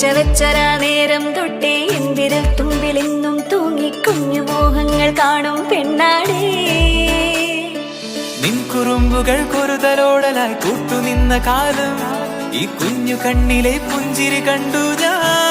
പിച്ച വെച്ചരാ നേരം തൊട്ടേ എന്തിരൽ തുമ്പിലെന്നും തൂങ്ങി കുഞ്ഞു മോഹങ്ങൾ കാണും പെണ്ണാടേ. നിൻ കുറുമ്പുകൾ കൊരുതലോടലായി കൂട്ടുനിന്ന കാലം ഈ കുഞ്ഞു കണ്ണിലെ പുഞ്ചിരി കണ്ടു ഞാൻ.